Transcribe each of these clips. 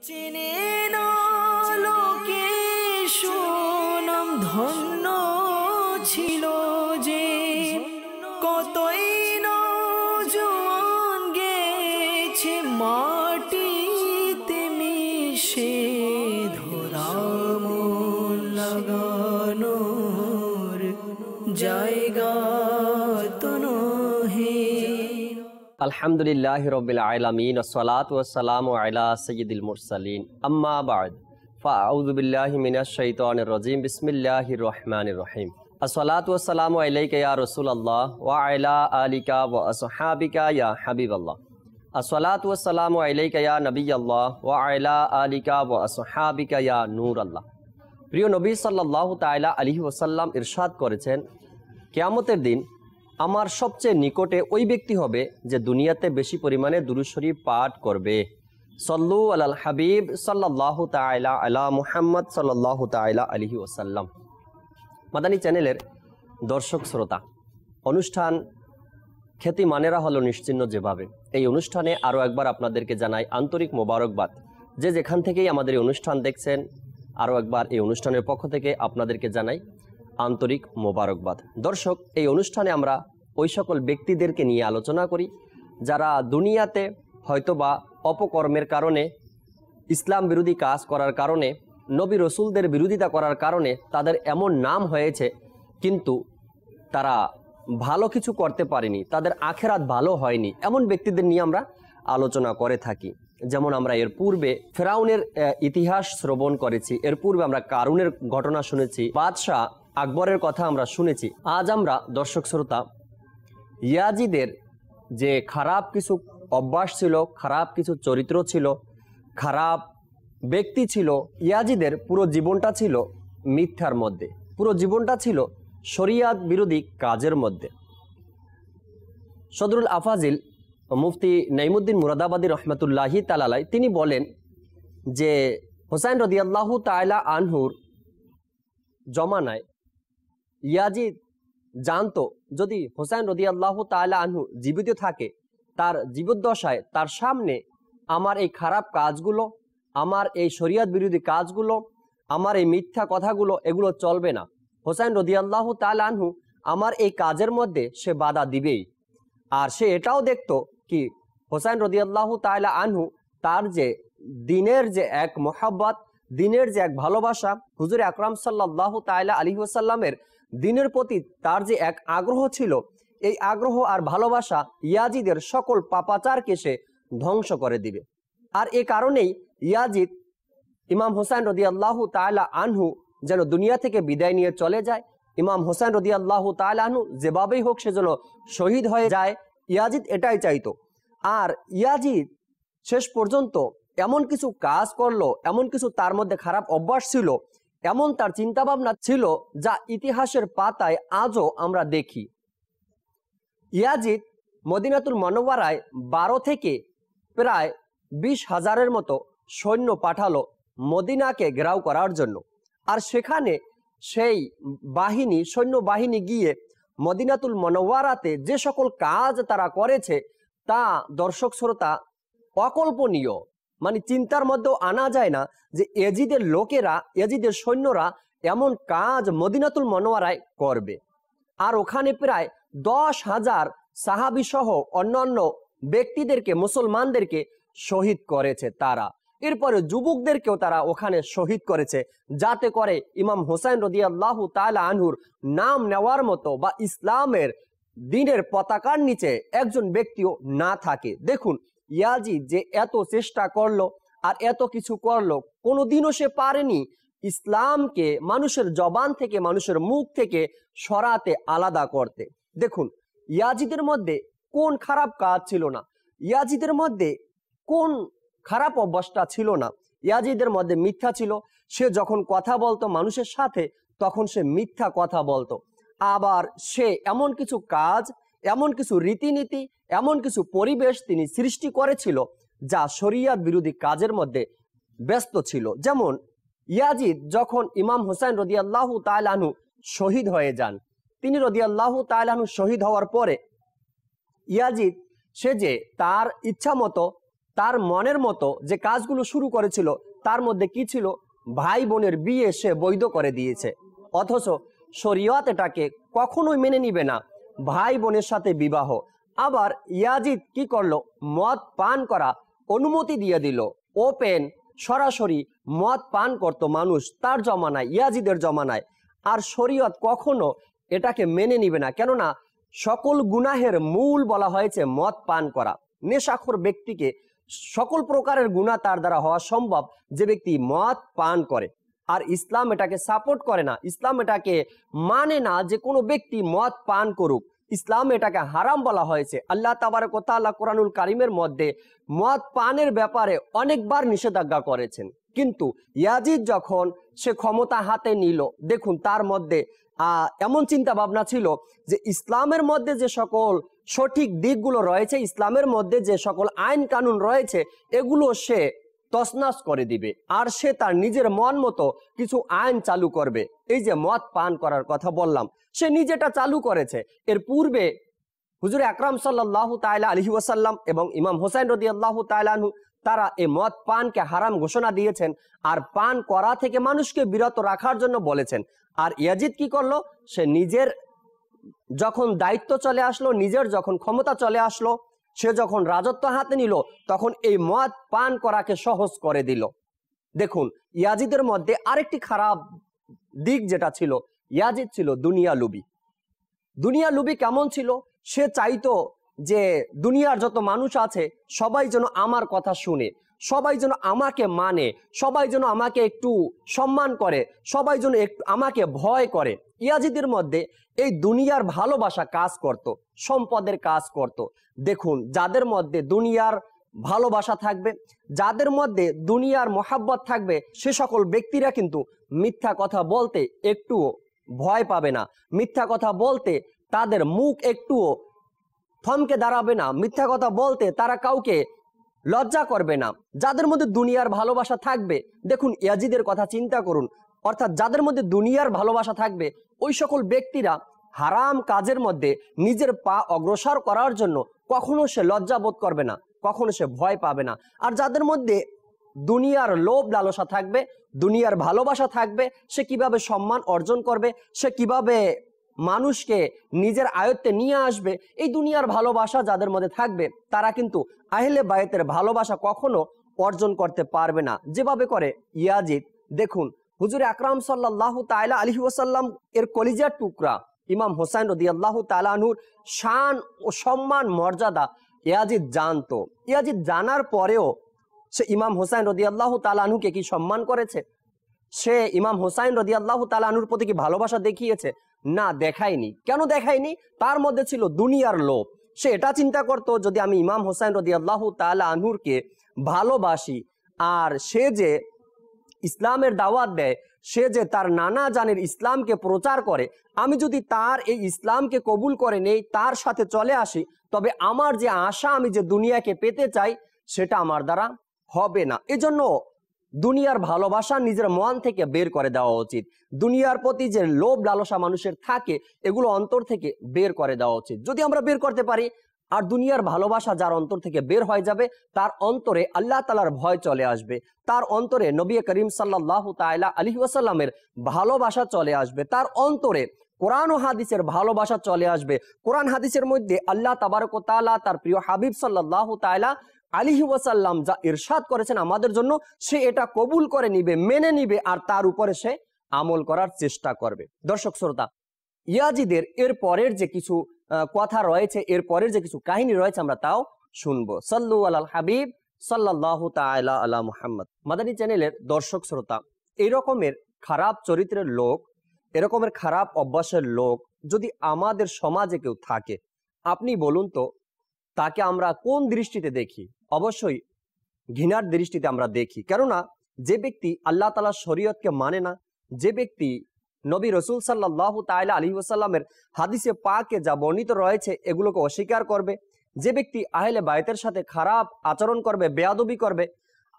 চিনে না লোকে সুনাম ধন্য ছিল যে, কতই নওজোয়ান গেছে মাটিতে মিশে, ধরা মন লাগানোর জায়গা তো নহে। আলহামদুলিল্লাহি রাব্বিল আলামিন ওয়াসসালাতু ওয়াসসালামু আলা সাইয়্যিদিল মুরসালিন আম্মা বা'দ ফাআউযু বিল্লাহি মিনাশ শাইতানির রাজীম বিসমিল্লাহির রহমানির রহিম। আসসালাতু ওয়াসসালামু আলাইকা ইয়া রাসূলুল্লাহ ওয়া আলা আলিকা ওয়া আসহাবিকা ইয়া হাবিবাল্লাহ। আসসালাতু ওয়াসসালামু আলাইকা ইয়া নবিয়াল্লাহ ওয়া আলা আলিকা ওয়া আসহাবিকা ইয়া নূরাল্লাহ। প্রিয় নবী সাল্লাল্লাহু তাআলা আলাইহি ওয়াসাল্লাম ইরশাদ করেছেন, কিয়ামতের দিন আমার সবচেয়ে নিকটে ওই ব্যক্তি হবে যে দুনিয়াতে বেশি পরিমাণে দুরূদ শরীফ পাঠ করবে। সল্লু আলাল হাবিব সাল্লাল্লাহু তাআলা আলা মুহাম্মদ সাল্লাল্লাহু তাআলা আলাইহি ওয়াসাল্লাম। মাদানী চ্যানেলের দর্শক শ্রোতা, অনুষ্ঠান খ্যাতি মানেরা হলো নিশ্চিহ্ন যেভাবে, এই অনুষ্ঠানে আরও একবার আপনাদেরকে জানাই আন্তরিক মোবারকবাদ। যে যেখান থেকেই আমাদের এই অনুষ্ঠান দেখছেন, আরও একবার এই অনুষ্ঠানের পক্ষ থেকে আপনাদেরকে জানাই আন্তরিক মোবারকবাদ। দর্শক, এই অনুষ্ঠানে আমরা ওই সকল ব্যক্তিদেরকে নিয়ে আলোচনা করি যারা দুনিয়াতে হয়তোবা অপকর্মের কারণে, ইসলাম বিরোধী কাজ করার কারণে, নবী রসুলদের বিরোধিতা করার কারণে তাদের এমন নাম হয়েছে, কিন্তু তারা ভালো কিছু করতে পারেনি, তাদের আখেরাত ভালো হয়নি, এমন ব্যক্তিদের নিয়ে আমরা আলোচনা করে থাকি। যেমন আমরা এর পূর্বে ফেরাউনের ইতিহাস শ্রবণ করেছি, এর পূর্বে আমরা কারুনের ঘটনা শুনেছি, বাদশাহ আকবরের কথা আমরা শুনেছি। আজ আমরা দর্শক শ্রোতা ইয়াজিদের যে খারাপ কিছু অভ্যাস ছিল, খারাপ কিছু চরিত্র ছিল, খারাপ ব্যক্তি ছিল, ইয়াজিদের পুরো জীবনটা ছিল মিথ্যার মধ্যে, পুরো জীবনটা ছিল শরিয়াত বিরোধী কাজের মধ্যে। সদরুল আফাজিল মুফতি নাইমুদ্দিন মুরাদাবাদী রহমতুল্লাহি তাআলা তিনি বলেন যে হুসাইন রাদিয়াল্লাহু তাআলা আনহুর জমানায় ইয়াজিদ জানতো যদি হুসাইন রাদিয়াল্লাহু তাআলা আনহু জীবিত থাকে, তার জীবদ্দশায় তার সামনে আমার এই খারাপ কাজগুলো, আমার এই শরিয়াত বিরোধী কাজগুলো, আমার এই মিথ্যা কথাগুলো, এগুলো চলবে না। হুসাইন রাদিয়াল্লাহু তাআলা আনহু আমার এই কাজের মধ্যে সে বাধা দিবেই। আর সে এটাও দেখতো কি হুসাইন রাদিয়াল্লাহু তাআলা আনহু তার যে দিনের যে এক মোহাব্বত, দিনের যে এক ভালোবাসা, হুজুর আকরাম সাল্লাল্লাহু তাআলা আলাইহি ওয়াসাল্লামের দিনের প্রতি তার যে এক আগ্রহ ছিল, এই আগ্রহ আর ভালোবাসা ইয়াজিদের সকল পাপাচারকে সে ধ্বংস করে দিবে। আর এ কারণেই ইয়াজিদ ইমাম হুসাইন রাদিয়াল্লাহু তাআলা আনহু যেন দুনিয়া থেকে বিদায় নিয়ে চলে যায়, ইমাম হুসাইন রাদিয়াল্লাহু তাআলা আনহু যেভাবেই হোক সে যেন শহীদ হয়ে যায়, ইয়াজিদ এটাই চাইতো। আর ইয়াজিদ শেষ পর্যন্ত এমন কিছু কাজ করলো, এমন কিছু তার মধ্যে খারাপ অভ্যাস ছিল, এমন তার চিন্তাভাবনা ছিল যা ইতিহাসের পাতায় আজও আমরা দেখি। ইয়াজিদ মদিনাতুল মুনাওয়ারায় 12 থেকে প্রায় 20,000-এর মতো সৈন্য পাঠালো মদিনাকে ঘেরাও করার জন্য। আর সেখানে সেই বাহিনী, সৈন্যবাহিনী গিয়ে মদিনাতুল মুনাওয়ারাতে যে সকল কাজ তারা করেছে তা দর্শক শ্রোতা অকল্পনীয়, মানে চিন্তার মধ্যেও আনা যায় না যে ইয়াজিদের লোকেরা, ইয়াজিদের সৈন্যরা এমন কাজ মদিনাতুল মুনাওয়ারায় করবে। আর ওখানে প্রায় 10,000 সাহাবী সহ অন্যান্য ব্যক্তিদেরকে, মুসলমানদেরকে শহীদ করেছে তারা। এরপরে যুবকদেরকেও তারা ওখানে শহীদ করেছে, যাতে করে ইমাম হুসাইন রাদিয়াল্লাহু তাআলা আনহুর নাম নেওয়ার মতো বা ইসলামের দিনের পতাকার নিচে একজন ব্যক্তিও না থাকে। দেখুন, ইয়াজিদ যে এত চেষ্টা করলো আর এত কিছু করলো, কোনোদিনও সে পারেনি ইসলামকে মানুষের জবান থেকে, মানুষের মুখ থেকে সরাতে, আলাদা করতে। দেখুন, ইয়াজিদের মধ্যে কোন খারাপ কাজ ছিল না, ইয়াজিদের মধ্যে কোন খারাপ অভ্যাসটা ছিল না। ইয়াজিদের মধ্যে মিথ্যা ছিল, সে যখন কথা বলতো মানুষের সাথে তখন সে মিথ্যা কথা বলতো। আবার সে এমন কিছু কাজ, এমন কিছু রীতিনীতি, এমন কিছু পরিবেশ তিনি সৃষ্টি করেছিল যা শরিয়াত বিরোধী কাজের মধ্যে ব্যস্ত ছিল। যেমন ইয়াজিদ যখন ইমাম হুসাইন রাদিয়াল্লাহু তাআলা আনহু শহীদ হয়ে যান, তিনি রাদিয়াল্লাহু তাআলা আনহু শহীদ হওয়ার পরে ইয়াজিদ সে যে তার ইচ্ছা মতো তার মনের মতো যে কাজগুলো শুরু করেছিল তার মধ্যে কি ছিল? ভাই বোনের বিয়ে সে বৈধ করে দিয়েছে, অথচ শরীয়ত এটাকে কখনোই মেনে নিবে না, ভাই বোনের সাথে বিবাহ। আবার ইয়াজিদ কি করলো? মদ পান করা অনুমতি দিয়ে দিল, ওপেন সরাসরি মদ পান করত মানুষ তার জমানায়, ইয়াজিদের জমানায়। আর শরীয়ত কখনো এটাকে মেনে নিবে না, কেননা সকল গুনাহের মূল বলা হয়েছে মদ পান করা। নেশাখোর ব্যক্তিকে সকল প্রকারের গুনাহ তার দ্বারা হওয়া সম্ভব যে ব্যক্তি মদ পান করে। আর ইসলাম এটাকে সাপোর্ট করে না, ইসলাম এটাকে মানে না যে কোনো ব্যক্তি মদ পান করুক। ইসলাম এটাকে হারাম বলা হয়েছে। আল্লাহ তাবারক ওয়া তাআলা কোরআনুল কারীমের মধ্যে মদ পানের ব্যাপারে অনেকবার নিষেধাজ্ঞা করেছেন। কিন্তু ইয়াজিদ যখন সে ক্ষমতা হাতে নিল, দেখুন তার মধ্যে এমন চিন্তা ভাবনা ছিল যে ইসলামের মধ্যে যে সকল সঠিক দিকগুলো রয়েছে, ইসলামের মধ্যে যে সকল আইন কানুন রয়েছে, এগুলো সে তছনছ করে দিবে, আর সে তার নিজের মন মতো কিছু আইন চালু করবে। এই যে মদ পান করার কথা বললাম, সে নিজেটা চালু করেছে। এর পূর্বে হুজুর আকরাম সাল্লাল্লাহু তাআলা আলাইহি ওয়াসাল্লাম এবং ইমাম হোসেন রাদিয়াল্লাহু তাআলা আনহু তারা এই মদ পানকে হারাম ঘোষণা দিয়েছেন আর পান করা থেকে মানুষকে বিরত রাখার জন্য বলেছেন। আর ইয়াজিদ কি করলো? সে নিজের যখন দায়িত্ব চলে আসলো, নিজের যখন ক্ষমতা চলে আসলো, সে যখন রাজত্ব হাতে নিল, তখন এই মদ পান করাকে সহজ করে দিল। দেখুন ইয়াজিদের মধ্যে আরেকটি খারাপ দিক যেটা ছিল, ইয়াজিদ ছিল দুনিয়া লুবি। দুনিয়া লুবি কেমন ছিল? সে চাইতো যে দুনিয়ার যত মানুষ আছে সবাই যেন আমার কথা শুনে, সবাই যেন আমাকে মানে, সবাই যেন আমাকে একটু সম্মান করে, সবাই যেন একটু আমাকে ভয় করে। ইয়াজিদের মধ্যে এই দুনিয়ার ভালোবাসা কাজ করত, সম্পদের কাজ করত। দেখুন যাদের মধ্যে দুনিয়ার ভালোবাসা থাকবে, যাদের মধ্যে দুনিয়ার মোহাব্বত থাকবে, সে সকল ব্যক্তিরা কিন্তু মিথ্যা কথা বলতে একটুও ভয় পাবে না, মিথ্যা কথা বলতে তাদের মুখ একটুও থমকে দাঁড়াবে না, মিথ্যা কথা বলতে তারা কাউকে লজ্জা করবে না। যাদের মধ্যে দুনিয়ার ভালোবাসা থাকবে, দেখুন ইয়াজিদের কথা চিন্তা করুন, অর্থাৎ যাদের মধ্যে দুনিয়ার ভালোবাসা থাকবে ওই সকল ব্যক্তিরা হারাম কাজের মধ্যে নিজের পা অগ্রসর করার জন্য কখনো সে লজ্জা বোধ করবে না, কখনো সে ভয় পাবে না। আর যাদের মধ্যে দুনিয়ার লোভ লালসা থাকবে, দুনিয়ার ভালোবাসা থাকবে, সে কিভাবে সম্মান অর্জন করবে, সে কিভাবে মানুষকে নিজের আয়ত্তে নিয়ে আসবে, এই দুনিয়ার ভালোবাসা যাদের মধ্যে থাকবে তারা কিন্তু আহলে বায়তের ভালোবাসা কখনো অর্জন করতে পারবে না যেভাবে করে ইয়াজিদ। দেখুন হুজুর আকরাম সাল্লাল্লাহু তাআলা আলাইহি ওয়াসাল্লাম এর কলিজার টুকরা ইমাম হোসেন রাদিয়াল্লাহু তাআলা আনহুর শান ও সম্মান মর্যাদা ইয়াজিদ জানতো। ইয়াজিদ জানার পরেও সে ইমাম হোসেন রাদিয়াল্লাহু তাআলা আনহুকে কি সম্মান করেছে? সে ইমাম হোসেন রাদিয়াল্লাহু তাআলা আনহুর প্রতি কি ভালোবাসা দেখিয়েছে? না, দেখায়নি। কেন দেখায়নি? তার মধ্যে ছিল দুনিয়ার লোভ। সে এটা চিন্তা করতো যদি আমি ইমাম হোসেন রাদিয়াল্লাহু তাআলা আনহুকে ভালোবাসি, আর সে যে ইসলামের দাওয়াত দেয়, সে যে তার নানা জানের ইসলামকে প্রচার করে, আমি যদি তার এই ইসলামকে কবুল করে নেই, তার সাথে চলে আসি, তবে আমার যে আশা আমি যে দুনিয়াকে পেতে চাই সেটা আমার দ্বারা হবে না। এজন্য দুনিয়ার ভালোবাসা নিজের মন থেকে বের করে দেওয়া উচিত। দুনিয়ার প্রতি যে লোভ লালসা মানুষের থাকে এগুলো অন্তর থেকে বের করে দেওয়া উচিত। যদি আমরা বের করতে পারি, আর দুনিয়ার ভালোবাসা যার অন্তর থেকে বের হয়ে যাবে, তার অন্তরে আল্লাহ তাআলার ভয় চলে আসবে, তার অন্তরে নবী করিম সাল্লাল্লাহু তাআলা আলাইহি ওয়াসাল্লামের ভালোবাসা চলে আসবে, তার অন্তরে কোরআন ও হাদিসের ভালোবাসা চলে আসবে। কোরআন হাদিসের মধ্যে আল্লাহ তাবারক ওয়া তাআলা তার প্রিয় হাবিব সাল্লাল্লাহু তাআলা আলাইহি ওয়াসাল্লাম যা ইরশাদ করেছেন আমাদের জন্য, সে এটা কবুল করে নিবে, মেনে নিবে, আর তার উপরে সে আমল করার চেষ্টা করবে। দর্শক শ্রোতা, ইয়াজিদের এর পরের যে কিছু কথা রয়েছে, এর পরের যে কিছু কাহিনী রয়েছে আমরা তাও শুনবো। সাল্লু আলাল হাবিব সাল্লাল্লাহু তাআলা আলা মুহাম্মদ। মাদানী চ্যানেলের দর্শক শ্রোতা, এই রকমের খারাপ চরিত্রের লোক, এরকমের খারাপ অভ্যাসের লোক যদি আমাদের সমাজে কেউ থাকে, আপনি বলুন তো তাকে আমরা কোন দৃষ্টিতে দেখি? অবশ্যই ঘৃণার দৃষ্টিতে আমরা দেখি। কেননা যে ব্যক্তি আল্লাহ তাআলার শরীয়তকে মানে না, যে ব্যক্তি নবী রাসূল সাল্লাল্লাহু তাআলা আলাইহি ওয়াসাল্লামের হাদিসে পাকে যা বর্ণিত রয়েছে এগুলোকে অস্বীকার করবে, যে ব্যক্তি আহলে বায়তের সাথে খারাপ আচরণ করবে, বেয়াদবি করবে,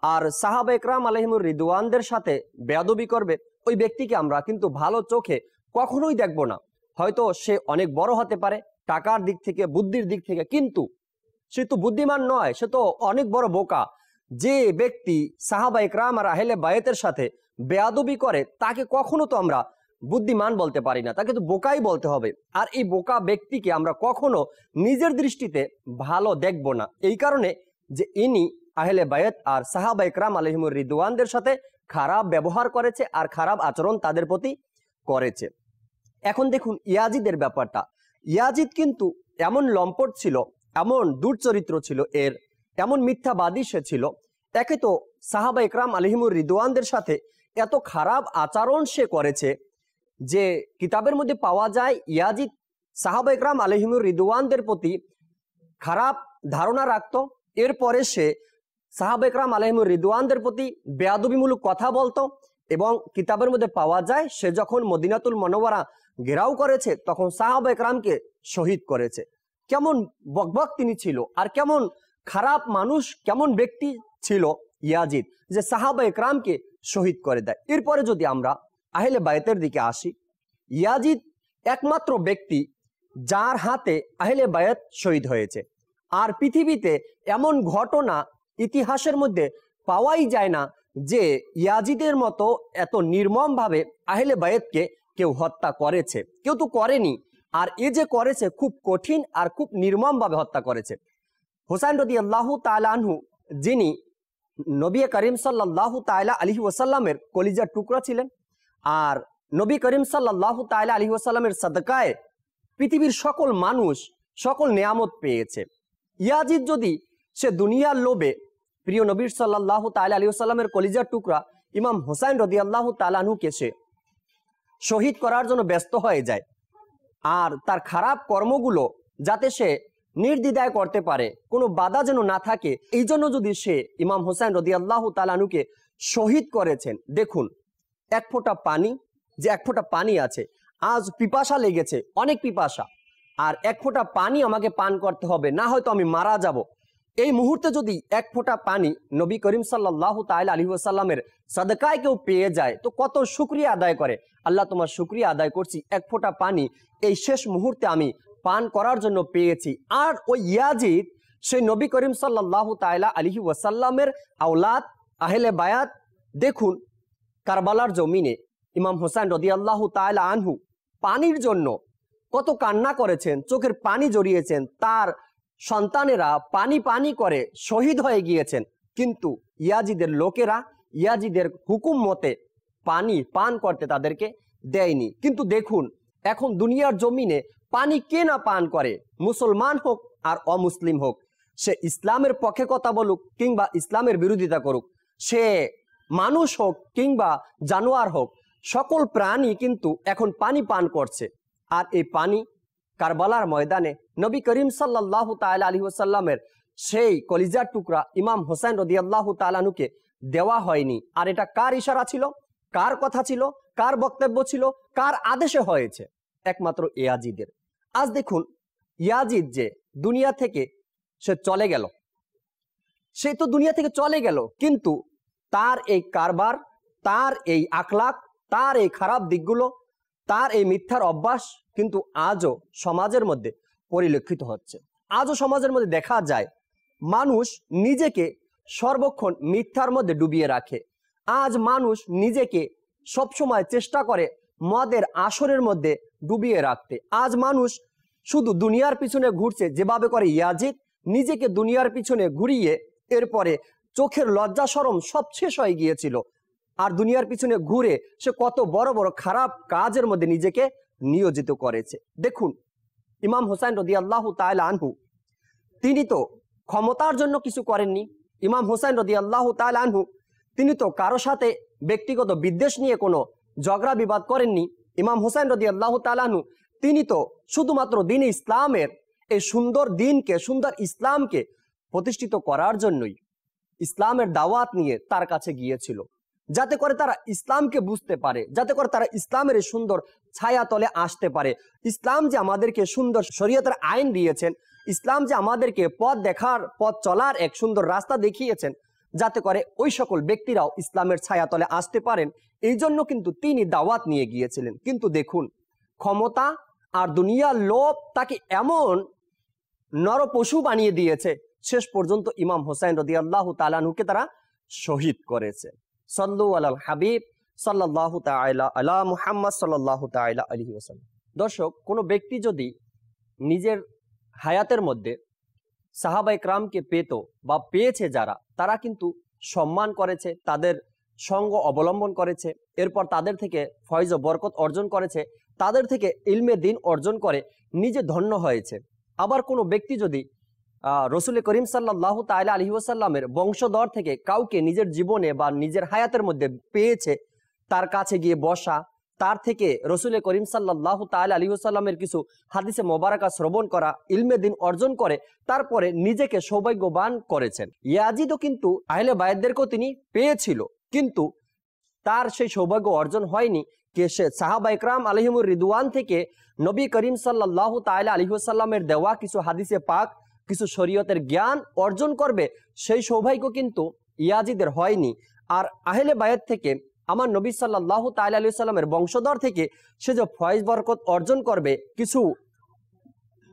আর সাহাবা একরাম আলাইহিমুর রিদওয়ানদের সাথে বেয়াদবি করবে, ওই ব্যক্তিকে আমরা কিন্তু ভালো চোখে কখনোই দেখব না। হয়তো সে অনেক বড় হতে পারে টাকার দিক থেকে, বুদ্ধির দিক থেকে, কিন্তু সে তো বুদ্ধিমান নয়, সে তো অনেক বড় বোকা। যে ব্যক্তি সাহাবা ইকরাম আর আহলে বায়াতের সাথে বেয়াদবি করে তাকে কখনো তো আমরা বুদ্ধিমান বলতে পারি না, তাকে তো বোকাই বলতে হবে। আর এই বোকা ব্যক্তিকে আমরা কখনো নিজের দৃষ্টিতে ভালো দেখব না, এই কারণে যে ইনি আহলে বায়াত আর সাহাবা ইকরাম আলাইহিমুর রিদওয়ানদের সাথে খারাপ ব্যবহার করেছে আর খারাপ আচরণ তাদের প্রতি করেছে। এখন দেখুন ইয়াজিদের ব্যাপারটা। ইয়াজিদ কিন্তু এমন লম্পট ছিল, এমন দুর্চরিত্র ছিল এর, এমন মিথ্যাবাদী সে ছিল। একে তো সাহাবা ইকরাম আলাইহিমুর রিদওয়ানদের সাথে এত খারাপ আচরণ সে করেছে যে কিতাবের মধ্যে পাওয়া যায় ইয়াজিদ সাহাবা ইকরাম আলাইহিমুর রিদওয়ানদের প্রতি খারাপ ধারণা রাখতো। এরপরে সে সাহাবা ইকরাম আলাইহিমুর রিদওয়ানদের প্রতি বেয়াদবিমূলক কথা বলতো এবং কিতাবের মধ্যে পাওয়া যায় সে যখন মদিনাতুল মুনাওয়ারা ঘেরাও করেছে তখন সাহাবা ইকরামকে শহীদ করেছে। কেমন বকবক তিনি ছিল আর কেমন খারাপ মানুষ, কেমন ব্যক্তি ছিল ইয়াজিদ যে সাহাবা ইকরামকে শহীদ করে দেয়। এরপরে যদি আমরা আহলে বায়াতের দিকে আসি, ইয়াজিদ একমাত্র ব্যক্তি যার হাতে আহলে বায়াত শহীদ হয়েছে। আর পৃথিবীতে এমন ঘটনা ইতিহাসের মধ্যে পাওয়াই যায় না যে ইয়াজিদের মতো এত নির্মমভাবে আহলে বায়াতকে কেউ হত্যা করেছে। কেউ তো করেনি, আর এ যে করেছে খুব কঠিন আর খুব নির্মমভাবে হত্যা করেছে। হুসাইন রাদিয়াল্লাহু তাআলা আনহু, যিনি নবী করিম সাল্লাল্লাহু তাআলা আলাইহি ওয়াসাল্লামের কলিজার টুকরা ছিলেন, আর নবী করিম সাল্লাল্লাহু তাআলা আলাইহি ওয়াসাল্লামের সাদকায় পৃথিবীর সকল মানুষ সকল নিয়ামত পেয়েছে। ইয়াজিদ যদি সে দুনিয়ার লোভে প্রিয় নবী সাল্লাল্লাহু তাআলা আলাইহি ওয়াসাল্লামের কলিজার টুকরা ইমাম হুসাইন রাদিয়াল্লাহু তাআলা আনহুকে সে শহীদ করার জন্য ব্যস্ত হয়ে যায়, আর তার খারাপ কর্মগুলো যাতে সে নির্দ্বিধায় করতে পারে, কোনো বাধা যেন না থাকে, এই জন্য যদি সে ইমাম হুসাইন রাদিয়াল্লাহু তাআলা আনহুকে শহীদ করেছেন। দেখুন এক ফোঁটা পানি, যে এক ফোঁটা পানি আছে, আজ পিপাসা লেগেছে, অনেক পিপাসা, আর এক ফোঁটা পানি আমাকে পান করতে হবে, না হয়তো আমি মারা যাব। এই মুহূর্তে যদি এক ফোঁটা পানি নবী করিম সাল্লাল্লাহু তাআলা আলাইহি ওয়াসাল্লামের সাদকায় কেউ পেয়ে যায় তো কত শুকরিয়া আদায় করে, আল্লাহ তোমার শুকরিয়া আদায় করছি, এক ফোঁটা পানি এই শেষ মুহূর্তে আমি পান করার জন্য পেয়েছি। আর ওই ইয়াজিদ সেই নবী করিম সাল্লাল্লাহু তাআলা আলাইহি ওয়াসাল্লামের আওলাদ আহলে বায়াত। দেখুন কারবালার জমিনে ইমাম হুসাইন রাদিয়াল্লাহু তাআলা আনহু পানির জন্য কত কান্না করেছেন, চোখের পানি জড়িয়েছেন, তার সন্তানেরা পানি পানি করে শহীদ হয়ে গিয়েছেন, কিন্তু ইয়াজিদের লোকেরা ইয়াজিদের হুকুম মতে পানি পান করতে তাদেরকে দেয়নি। কিন্তু দেখুন এখন দুনিয়ার জমিনে পানি কে না পান করে, মুসলমান হোক আর অমুসলিম হোক, সে ইসলামের পক্ষে কথা বলুক কিংবা ইসলামের বিরোধিতা করুক, সে মানুষ হোক কিংবা জানোয়ার হোক, সকল প্রাণী কিন্তু এখন পানি পান করছে। আর এই পানি কারবালার ময়দানে নবী করিম সাল্লাল্লাহু তাআলা আলাইহি ওয়াসাল্লামের সেই কলিজার টুকরা ইমাম হুসাইন রাদিয়াল্লাহু তাআলা আনহুকে দেওয়া হয়নি। আর এটা কার ইশারা ছিল, কার কথা ছিল, কার বক্তব্য ছিল, কার আদেশে হয়েছে? একমাত্র ইয়াজিদের। আজ দেখুন ইয়াজিদ যে দুনিয়া থেকে সে চলে গেল, সে তো দুনিয়া থেকে চলে গেল, কিন্তু তার এই কারবার, তার এই আখলাক, তার এই খারাপ দিকগুলো, তার এই মিথ্যার অভ্যাস কিন্তু আজও সমাজের মধ্যে পরিলক্ষিত হচ্ছে। আজও সমাজের মধ্যে দেখা যায় মানুষ নিজেকে সর্বক্ষণ মিথ্যার মধ্যে ডুবিয়ে রাখে। আজ মানুষ নিজেকে সবসময় চেষ্টা করে মদের আসরের মধ্যে ডুবিয়ে রাখতে। আজ মানুষ শুধু দুনিয়ার পিছনে ঘুরছে, যেভাবে করে ইয়াজিদ নিজেকে দুনিয়ার পিছনে ঘুরিয়ে এরপরে চোখের লজ্জা শরম সব শেষ হয়ে গিয়েছিল, আর দুনিয়ার পিছনে ঘুরে সে কত বড় বড় খারাপ কাজের মধ্যে নিজেকে নিয়োজিত করেছে। দেখুন ইমাম হুসাইন রাদিয়াল্লাহু তাআলা আনহু তিনি তো ক্ষমতার জন্য কিছু করেননি। ইমাম হুসাইন রাদিয়াল্লাহু তাআলা আনহু তিনি তো কারো সাথে ব্যক্তিগত বিদ্বেষ নিয়ে কোনো ঝগড়া বিবাদ করেননি। ইমাম হুসাইন রাদিয়াল্লাহু তাআলা আনহু তিনি তো শুধুমাত্র দ্বীন ইসলামের এই সুন্দর দিনকে, সুন্দর ইসলামকে প্রতিষ্ঠিত করার জন্যই ইসলামের দাওয়াত নিয়ে তার কাছে গিয়েছিল, যাতে করে তারা ইসলামকে বুঝতে পারে, যাতে করে তারা ইসলামের এই সুন্দর ছায়া তলে আসতে পারে। ইসলাম যে আমাদেরকে সুন্দর শরীয়তের আইন দিয়েছেন, ইসলাম যে আমাদেরকে পথ দেখার, পথ চলার এক সুন্দর রাস্তা দেখিয়েছেন, যাতে করে ওই সকল ব্যক্তিরাও ইসলামের ছায়া তলে আসতে পারেন, এই জন্য কিন্তু তিনি দাওয়াত নিয়ে গিয়েছিলেন। কিন্তু দেখুন ক্ষমতা আর দুনিয়ার লোভ তাকে এমন নর পশু বানিয়ে দিয়েছে, শেষ পর্যন্ত ইমাম হোসাইন রাদিয়াল্লাহু তাআলা আনহুকে তারা শহীদ করেছে। সাল্লু আলাল হাবিব সাল্লাল্লাহু তাআলা আলা মুহাম্মদ সাল্লাল্লাহু তাআলা আলাইহি ওয়াসাল্লাম। দর্শক, কোনো ব্যক্তি যদি নিজের হায়াতের মধ্যে সাহাবায়ে কেরামকে পেত বা পেয়েছে যারা, তারা কিন্তু সম্মান করেছে, তাদের সঙ্গ অবলম্বন করেছে, এরপর তাদের থেকে ফয়জ ও বরকত অর্জন করেছে, তাদের থেকে ইলমে দ্বীন অর্জন করে নিজে ধন্য হয়েছে। আবার কোনো ব্যক্তি যদি রসুল করিম সাল্লাল্লাহু তাআলা আলাইহি ওয়াসাল্লামের বংশধর থেকে কাউকে নিজের জীবনে বা নিজের হায়াতের মধ্যে পেয়েছে, তার কাছে গিয়ে বসা, তার থেকে রসুল করিম সাল্লাল্লাহু তাআলা আলাইহি ওয়াসাল্লামের কিছু হাদিসে মোবারকা শ্রবণ করা, ইলমে দ্বীন অর্জন করে তারপরে নিজেকে সৌভাগ্যবান করেছেন। ইয়াজিদও কিন্তু আহলে বায়াতদেরকেও তিনি পেয়েছিল, কিন্তু তার সেই সৌভাগ্য অর্জন হয়নি যে সে সাহাবায়ে কেরাম আলাইহিমুর রিদওয়ান থেকে নবী করিম সাল্লাল্লাহু তাআলা আলাইহি ওয়াসাল্লামের দেওয়া কিছু হাদিসে পাক, কিছু শরীয়তের জ্ঞান অর্জন করবে, সেই সৌভাগ্য কিন্তু ইয়াজিদের হয়নি। আর আহলে বায়াত থেকে আমার নবী সাল্লাল্লাহু তাআলা আলাইহি ওয়াসাল্লামের বংশধর থেকে সে যে ফয়েজ বরকত অর্জন করবে, কিছু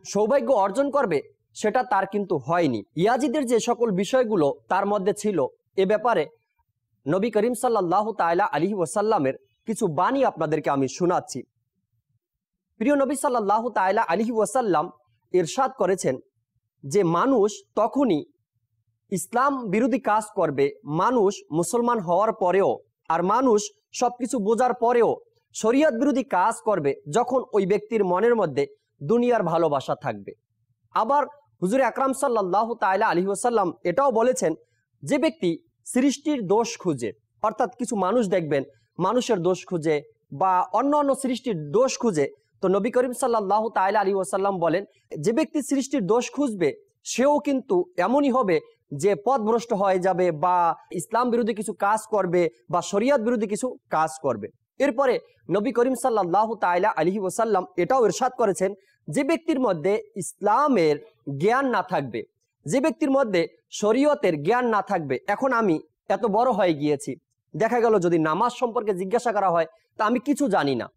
সৌভাগ্য অর্জন করবে, সেটা তার কিন্তু হয়নি। ইয়াজিদের যে সকল বিষয়গুলো তার মধ্যে ছিল, এ ব্যাপারে নবী করিম সাল্লাল্লাহু তাআলা আলাইহি ওয়াসাল্লামের কিছু বাণী আপনাদেরকে আমি শোনাচ্ছি। প্রিয় নবী সাল্লাল্লাহু তাআলা আলাইহি ওয়াসাল্লাম ইরশাদ করেছেন যে মানুষ তখনই ইসলাম বিরোধী কাজ করবে, মানুষ মুসলমান হওয়ার পরেও, আর মানুষ সবকিছু বোঝার পরেও শরীয়ত বিরোধী কাজ করবে যখন ওই ব্যক্তির মনের মধ্যে দুনিয়ার ভালোবাসা থাকবে। আবার হুজুর আকরাম সাল্লাল্লাহু তাআলা আলাইহি ওয়াসাল্লাম এটাও বলেছেন, যে ব্যক্তি সৃষ্টির দোষ খুঁজে, অর্থাৎ কিছু মানুষ দেখবেন মানুষের দোষ খুঁজে বা অন্য অন্য সৃষ্টির দোষ খুঁজে, তো নবী করিম সাল্লাল্লাহু তাআলা আলাইহি ওয়াসাল্লাম বলেন যে ব্যক্তি সৃষ্টির দোষ খুঁজবে সেও কিন্তু এমনই হবে যে পথভ্রষ্ট হয়ে যাবে বা ইসলাম বিরোধী কিছু কাজ করবে বা শরীয়ত বিরোধী কিছু কাজ করবে। এরপরে নবী করিম সাল্লাল্লাহু তাআলা আলাইহি ওয়াসাল্লাম এটাও ইরশাদ করেছেন, যে ব্যক্তির মধ্যে ইসলামের জ্ঞান না থাকবে, যে ব্যক্তির মধ্যে শরীয়তের জ্ঞান না থাকবে, এখন আমি এত বড় হয়ে গিয়েছি, দেখা গেল যদি নামাজ সম্পর্কে জিজ্ঞাসা করা হয় তা আমি কিছু জানি না।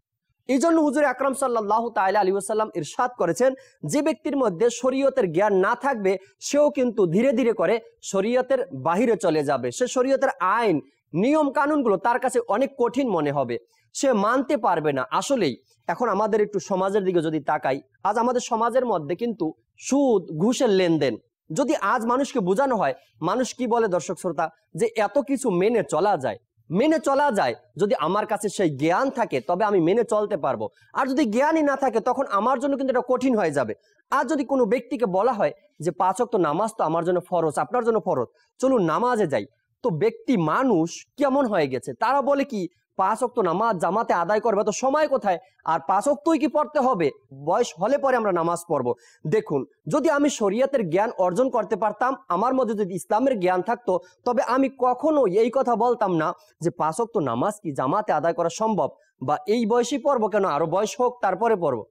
এই জন্য হুজুর আকরাম সাল্লাল্লাহু তাআলা আলাইহি ওয়াসাল্লাম ইরশাদ করেছেন, যে ব্যক্তির মধ্যে শরীয়তের জ্ঞান না থাকবে সেও কিন্তু ধীরে ধীরে করে শরীয়তের বাহিরে চলে যাবে। সে শরীয়তের আইন নিয়ম কানুনগুলো তার কাছে অনেক কঠিন মনে হবে, সে মানতে পারবে না। আসলেই এখন আমাদের একটু সমাজের দিকে যদি তাকাই, আজ আমাদের সমাজের মধ্যে কিন্তু সুদ ঘুষের লেনদেন যদি আজ মানুষকে বোঝানো হয়, মানুষ কি বলে দর্শক শ্রোতা, যে এত কিছু মেনে চলা যায়, মেনে চলা যায় যদি আমার কাছে সেই জ্ঞান থাকে তবে আমি মেনে চলতে পারবো, আর যদি জ্ঞানই না থাকে তখন আমার জন্য কিন্তু এটা কঠিন হয়ে যাবে। আর যদি কোনো ব্যক্তিকে বলা হয় যে 5 ওয়াক্ত নামাজ তো আমার জন্য ফরজ, আপনার জন্য ফরজ, চলুন নামাজে যাই, তো ব্যক্তি মানুষ কেমন হয়ে গেছে, তারা বলে কি 5 ওয়াক্ত নামাজ জামাতে আদায় করবে, তো সময় কোথায়, আর 5 ওয়াক্তই কি পড়তে হবে, বয়স হলে পরে আমরা নামাজ পড়বো। দেখুন, যদি আমি শরীয়তের জ্ঞান অর্জন করতে পারতাম, আমার মধ্যে যদি ইসলামের জ্ঞান থাকতো, তবে আমি কখনো এই কথা বলতাম না যে 5 ওয়াক্ত নামাজ কি জামাতে আদায় করা সম্ভব, বা এই বয়সেই পড়বো কেন, আরো বয়স হোক তারপরে পড়বো।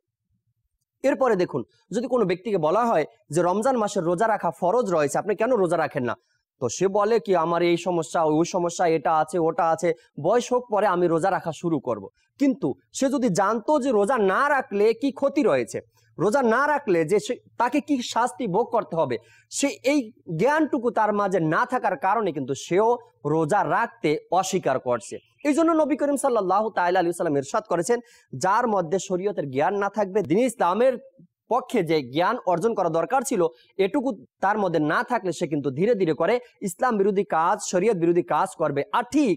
এরপরে দেখুন, যদি কোনো ব্যক্তিকে বলা হয় যে রমজান মাসের রোজা রাখা ফরজ রয়েছে, আপনি কেন রোজা রাখেন না, তো সে বলে কি আমার এই সমস্যা ওই সমস্যা, এটা আছে ওটা আছে, বয়স হোক পরে আমি রোজা রাখা শুরু করব। কিন্তু সে যদি জানতো যে রোজা না রাখলে কি ক্ষতি রয়েছে, রোজা না রাখলে যে তাকে কি শাস্তি ভোগ করতে হবে, সে এই জ্ঞানটুকু তার মাঝে না থাকার কারণে কিন্তু সেও রোজা রাখতে অস্বীকার করছে। এই জন্য নবী করিম সাল্লাল্লাহু তাআলা আলাইহি ওয়াসাল্লাম ইরশাদ করেছেন, যার মধ্যে শরীয়তের জ্ঞান না থাকবে, দ্বীন ইসলামের পক্ষে যে জ্ঞান অর্জন করা দরকার ছিল এটুকু তার মধ্যে না থাকলে সে কিন্তু ধীরে ধীরে করে ইসলাম বিরোধী কাজ, শরীয়ত বিরোধী কাজ করবে। আর ঠিক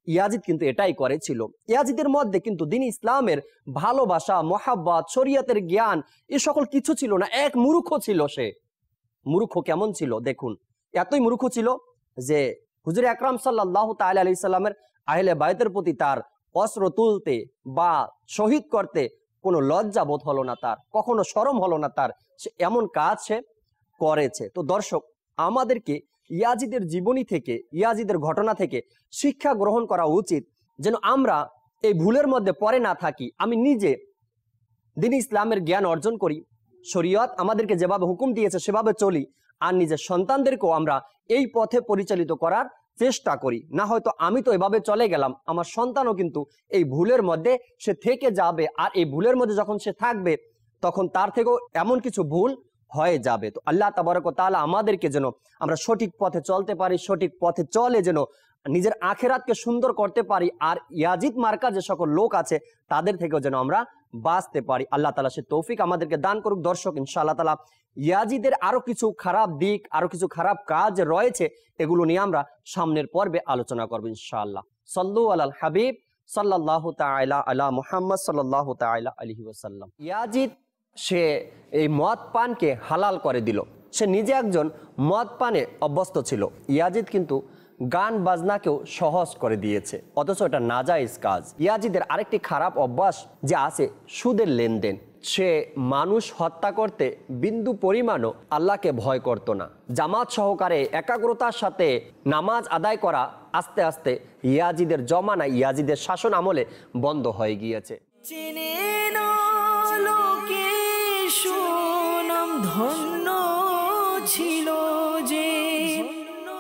ইয়াজিদ কিন্তু এটাই করেছিল। ইয়াজিদের মধ্যে কিন্তু দ্বীন ইসলামের ভালোবাসা, মহাব্বত, শরীয়তের জ্ঞান এ সকল কিছু ছিল না, এক মূর্খ ছিল সে। মূর্খ কেমন ছিল দেখুন, এতই মূর্খ ছিল যে হুজুর আকরাম সাল্লাল্লাহু তাআলা আলাইহি সাল্লামের আহলে বায়তের প্রতি তার অস্ত্র তুলতে বা শহীদ করতে কোনো লজ্জা বোধ হলো না তার, কখনো শরম হলো না তার, সে এমন কাজ সে করেছে। তো দর্শক, আমাদেরকে ইয়াজিদের জীবনী থেকে, ইয়াজিদের ঘটনা থেকে শিক্ষা গ্রহণ করা উচিত, যেন আমরা এই ভুলের মধ্যে পড়ে না থাকি। আমি নিজে দ্বীন ইসলামের জ্ঞান অর্জন করি, শরীয়ত আমাদেরকে যেভাবে হুকুম দিয়েছে সেভাবে চলি, আর নিজের সন্তানদেরকেও আমরা এই পথে পরিচালিত করার চেষ্টা করি। না হয়তো আমি তো এভাবে চলে গেলাম, আমার সন্তানও কিন্তু এই ভুলের মধ্যে সে থেকে যাবে, আর এই ভুলের মধ্যে যখন সে থাকবে তখন তার থেকেও এমন কিছু ভুল হয়ে যাবে। তো আল্লাহ তাবারক ওয়া তাআলা আমাদেরকে যেন আমরা সঠিক পথে চলতে পারি, সঠিক পথে চলে যেন নিজের আখেরাতকে সুন্দর করতে পারি, আর ইয়াজিদ মার্কা যে সকল লোক আছে তাদের থেকেও যেন আমরা বাঁচতে পারি। আল্লাহ তাআলা সে তৌফিক আমাদেরকে দান করুক। দর্শক, ইনশাআল্লাহ তাআলা ইয়াজিদের আরো কিছু খারাপ দিক, আরো কিছু খারাপ কাজ রয়েছে, এগুলো নিয়ে আমরা সামনের পর্বে আলোচনা করব ইনশাআল্লাহ। সাল্লু আলাল হাবিব সাল্লাল্লাহু তাআলা আলা মুহাম্মদ সাল্লাল্লাহু তাআলা আলাইহি ওয়াসাল্লাম। ইয়াজিদ সে এই মদ পানকে হালাল করে দিল। সে নিজে একজন মদ পানে অভ্যস্ত ছিল। ইয়াজিদ কিন্তু গান বাজনাকেও সহজ করে দিয়েছে, অথচ এটা নাজায়েজ কাজ। ইয়াজিদের আরেকটি খারাপ অভ্যাস যে আছে, সুদের লেনদেন। সে মানুষ হত্যা করতে বিন্দু পরিমাণও আল্লাহকে ভয় করত না। জামাত সহকারে একাগ্রতার সাথে নামাজ আদায় করা আস্তে আস্তে ইয়াজিদের জমানায়, ইয়াজিদের শাসন আমলে বন্ধ হয়ে গিয়েছে। চিনে না লোকে সুনাম ধন্য ছিল যে,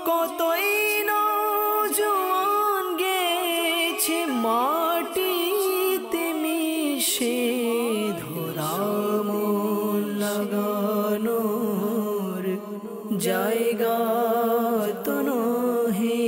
কতই নওজোয়ান গেছে মাটিতে মিশে, ধরা মন লাগানোর জায়গা তো নহে।